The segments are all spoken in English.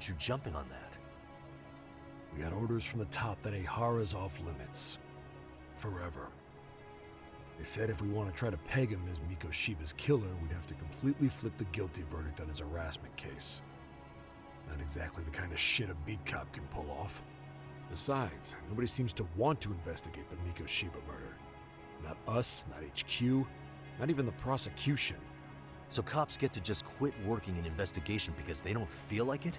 You jumping on that? We got orders from the top that Ehara's off limits. Forever. They said if we want to try to peg him as Mikoshiba's killer, we'd have to completely flip the guilty verdict on his harassment case. Not exactly the kind of shit a beat cop can pull off. Besides, nobody seems to want to investigate the Mikoshiba murder. Not us, not HQ, not even the prosecution. So cops get to just quit working an investigation because they don't feel like it?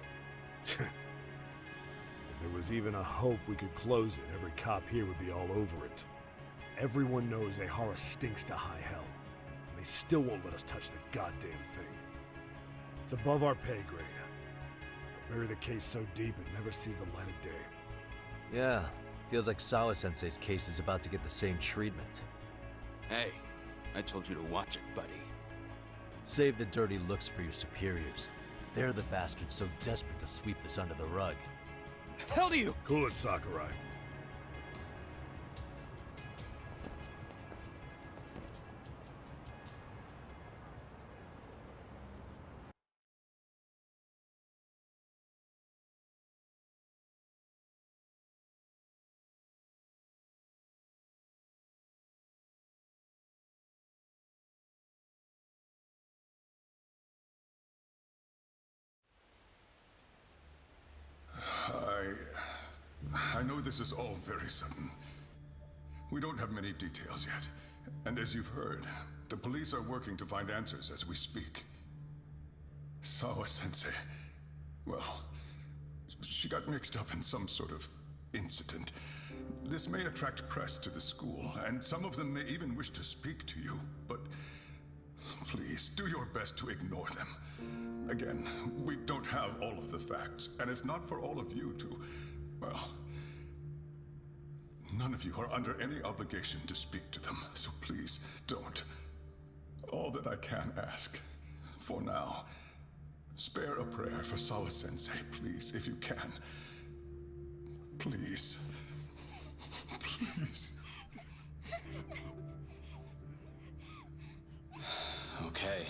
If there was even a hope we could close it, every cop here would be all over it. Everyone knows Ehara stinks to high hell, and they still won't let us touch the goddamn thing. It's above our pay grade. Bury the case so deep it never sees the light of day. Yeah, feels like Sawa-sensei's case is about to get the same treatment. Hey, I told you to watch it, buddy. Save the dirty looks for your superiors. They're the bastards so desperate to sweep this under the rug. The hell do you? Cool it, Sakurai. I know this is all very sudden. We don't have many details yet. And as you've heard, the police are working to find answers as we speak. Sawa-sensei, well, she got mixed up in some sort of incident. This may attract press to the school, and some of them may even wish to speak to you, but please, do your best to ignore them. Again, we don't have all of the facts, and it's not for all of you to, well, none of you are under any obligation to speak to them, so please, don't. All that I can ask, for now, spare a prayer for Sawa-sensei, please, if you can. Please. Please. Okay.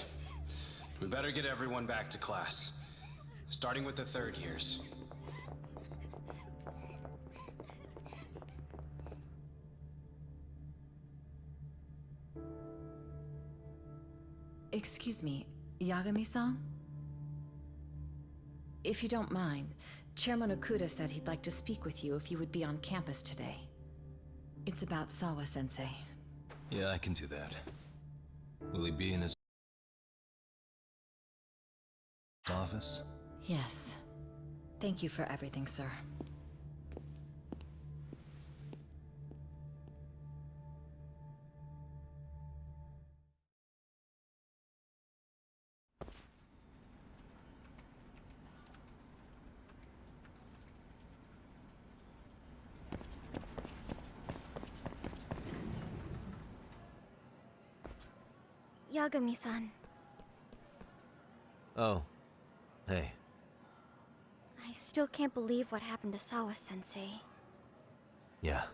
We better get everyone back to class. Starting with the third years. Excuse me, Yagami-san? If you don't mind, Chairman Okuda said he'd like to speak with you if you would be on campus today. It's about Sawa-sensei. Yeah, I can do that. Will he be in his office? Yes. Thank you for everything, sir. Yagami-san. Oh. Hey. I still can't believe what happened to Sawa-sensei. Yeah.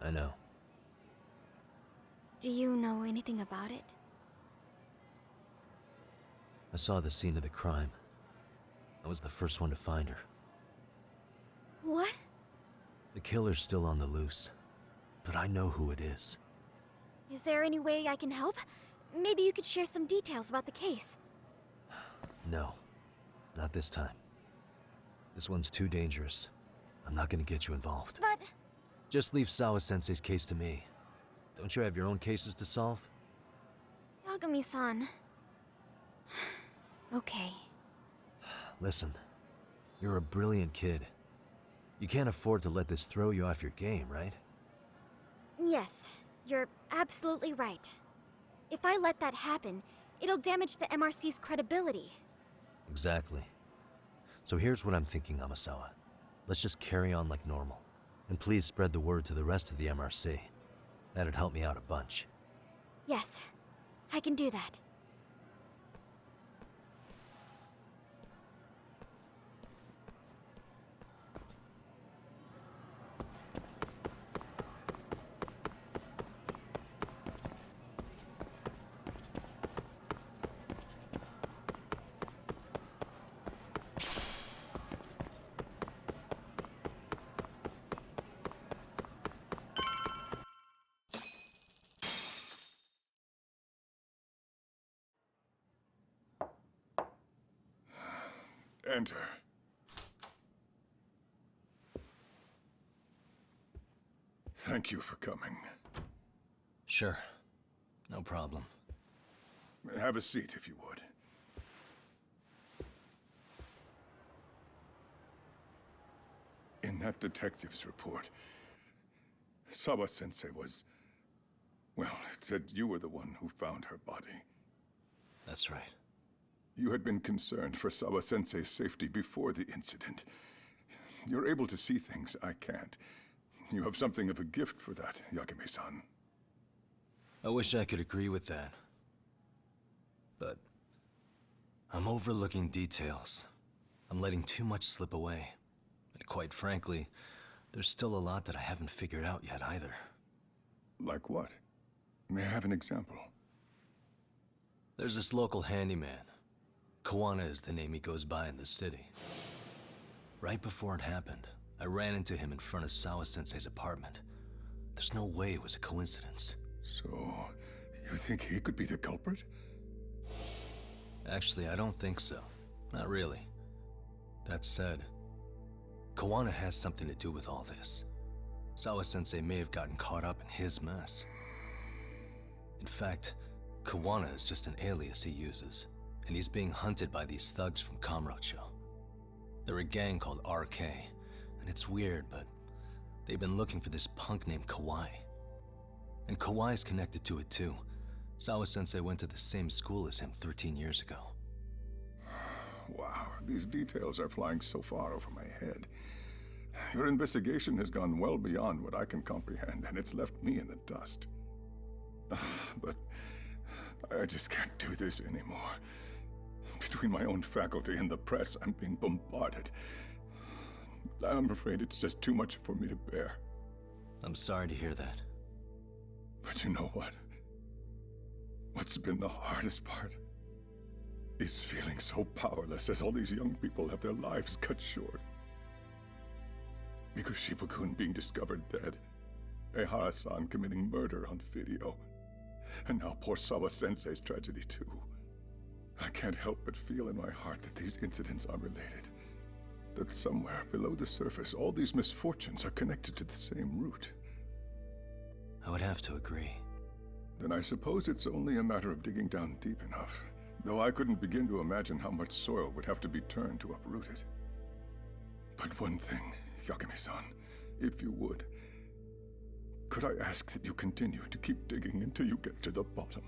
I know. Do you know anything about it? I saw the scene of the crime. I was the first one to find her. What? The killer's still on the loose. But I know who it is. Is there any way I can help? Maybe you could share some details about the case. No. Not this time. This one's too dangerous. I'm not gonna get you involved. But... Just leave Sawa-sensei's case to me. Don't you have your own cases to solve? Yagami-san... Okay. Listen. You're a brilliant kid. You can't afford to let this throw you off your game, right? Yes, you're absolutely right. If I let that happen, it'll damage the MRC's credibility. Exactly. So here's what I'm thinking, Amasawa. Let's just carry on like normal. And please spread the word to the rest of the MRC. That'd help me out a bunch. Yes, I can do that. Enter. Thank you for coming. Sure. No problem. Have a seat, if you would. In that detective's report, Sawa-sensei was... Well, it said you were the one who found her body. That's right. You had been concerned for Sawa-sensei's safety before the incident. You're able to see things I can't. You have something of a gift for that, Yakame-san. I wish I could agree with that. But I'm overlooking details. I'm letting too much slip away. And quite frankly, there's still a lot that I haven't figured out yet either. Like what? May I have an example? There's this local handyman. Kawana is the name he goes by in the city. Right before it happened, I ran into him in front of Sawa-sensei's apartment. There's no way it was a coincidence. So, you think he could be the culprit? Actually, I don't think so. Not really. That said, Kawana has something to do with all this. Sawa-sensei may have gotten caught up in his mess. In fact, Kawana is just an alias he uses, and he's being hunted by these thugs from Kamurocho. They're a gang called RK, and it's weird, but they've been looking for this punk named Kawai. And Kawai's connected to it too. Sawa-sensei went to the same school as him 13 years ago. Wow, these details are flying so far over my head. Your investigation has gone well beyond what I can comprehend, and it's left me in the dust. But I just can't do this anymore. Between my own faculty and the press, I'm being bombarded. I'm afraid it's just too much for me to bear. I'm sorry to hear that. But you know what? What's been the hardest part is feeling so powerless as all these young people have their lives cut short. Mikoshiba-kun being discovered dead, Ehara-san committing murder on video, and now poor Sawa-sensei's tragedy too. I can't help but feel in my heart that these incidents are related. That somewhere below the surface, all these misfortunes are connected to the same root. I would have to agree. Then I suppose it's only a matter of digging down deep enough. Though I couldn't begin to imagine how much soil would have to be turned to uproot it. But one thing, Yakame-san, if you would, could I ask that you continue to keep digging until you get to the bottom?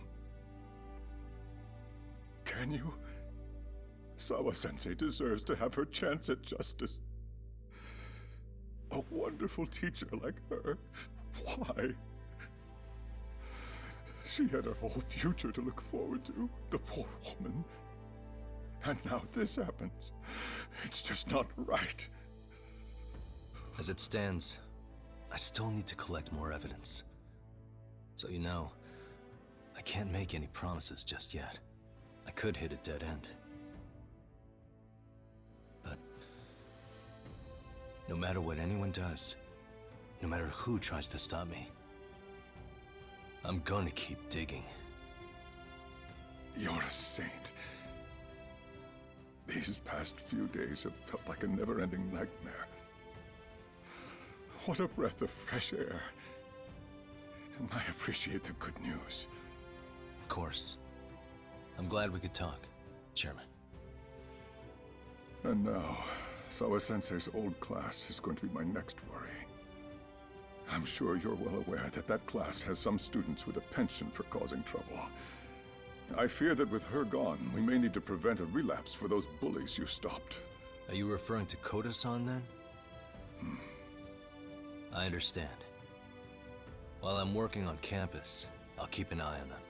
Can you? Sawa-sensei deserves to have her chance at justice. A wonderful teacher like her. Why? She had her whole future to look forward to, the poor woman. And now this happens. It's just not right. As it stands, I still need to collect more evidence. So you know, I can't make any promises just yet. I could hit a dead end. But no matter what anyone does, no matter who tries to stop me, I'm gonna keep digging. You're a saint. These past few days have felt like a never-ending nightmare. What a breath of fresh air. And I appreciate the good news. Of course. I'm glad we could talk, Chairman. And now, Sawa-sensei's old class is going to be my next worry. I'm sure you're well aware that that class has some students with a penchant for causing trouble. I fear that with her gone, we may need to prevent a relapse for those bullies you stopped. Are you referring to Koda-san then? I understand. While I'm working on campus, I'll keep an eye on them.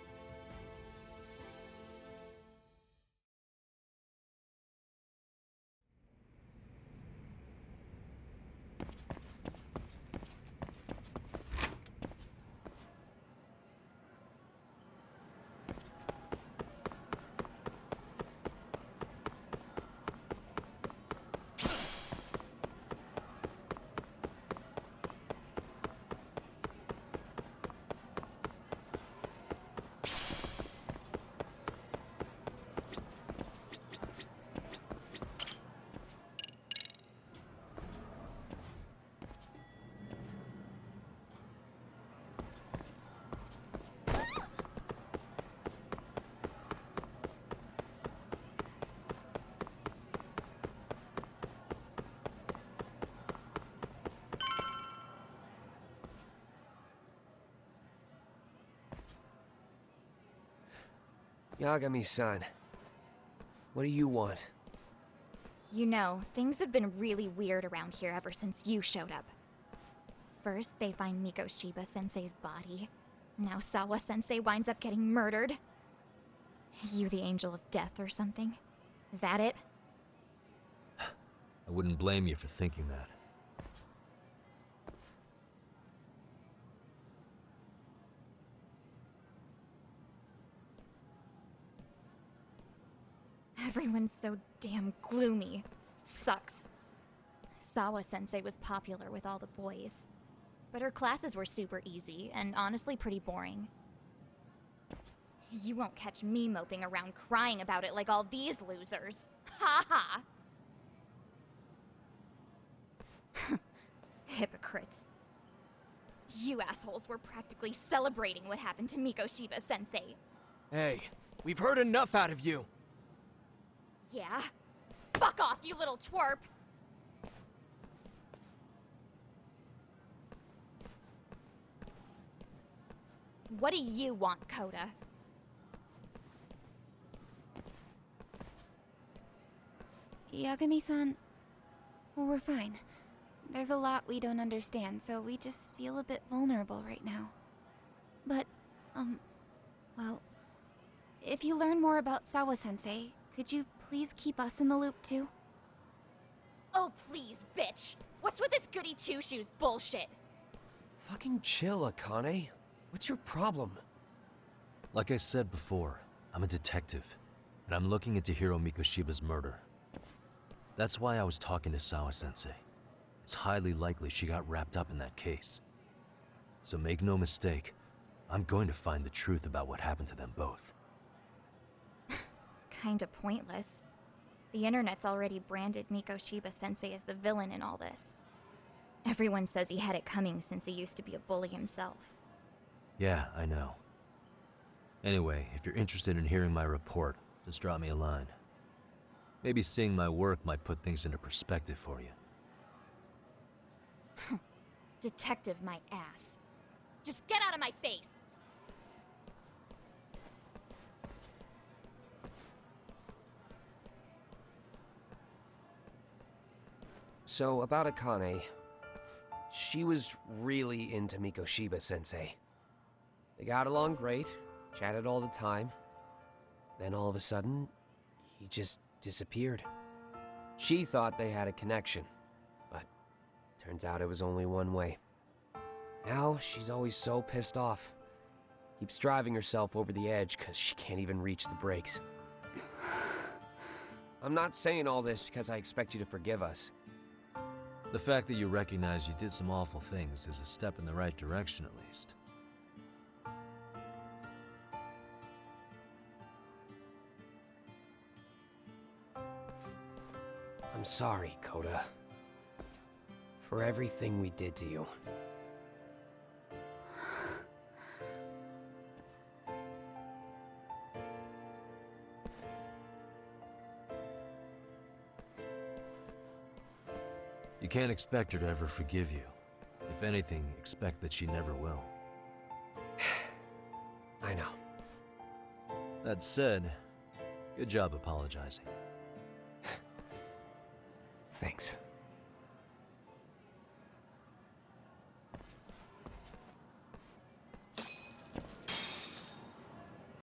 Yagami-san, what do you want? You know, things have been really weird around here ever since you showed up. First, they find Mikoshiba-sensei's body. Now Sawa-sensei winds up getting murdered. You the angel of death or something? Is that it? I wouldn't blame you for thinking that. Everyone's so damn gloomy. It sucks. Sawa-sensei was popular with all the boys. But her classes were super easy, and honestly pretty boring. You won't catch me moping around crying about it like all these losers. Ha ha! Hypocrites. You assholes were practically celebrating what happened to Mikoshiba-sensei. Hey, we've heard enough out of you. Yeah? Fuck off, you little twerp! What do you want, Coda? Yagami-san, well, we're fine. There's a lot we don't understand, so we just feel a bit vulnerable right now. But, well, if you learn more about Sawa-sensei, could you please keep us in the loop too? Oh, please, bitch! What's with this goody two-shoes bullshit? Fucking chill, Akane. What's your problem? Like I said before, I'm a detective, and I'm looking into Hiro Mikoshiba's murder. That's why I was talking to Sawa-sensei. It's highly likely she got wrapped up in that case. So make no mistake, I'm going to find the truth about what happened to them both. Kinda pointless. The internet's already branded Mikoshiba-sensei as the villain in all this. Everyone says he had it coming since he used to be a bully himself. Yeah, I know. Anyway, if you're interested in hearing my report, just drop me a line. Maybe seeing my work might put things into perspective for you. Detective my ass. Just get out of my face! So, about Akane. She was really into Mikoshiba-sensei. They got along great, chatted all the time. Then all of a sudden, he just disappeared. She thought they had a connection, but turns out it was only one way. Now, she's always so pissed off. Keeps driving herself over the edge because she can't even reach the brakes. I'm not saying all this because I expect you to forgive us. The fact that you recognize you did some awful things is a step in the right direction, at least. I'm sorry, Coda. For everything we did to you. You can't expect her to ever forgive you. If anything, expect that she never will. I know. That said, good job apologizing. Thanks.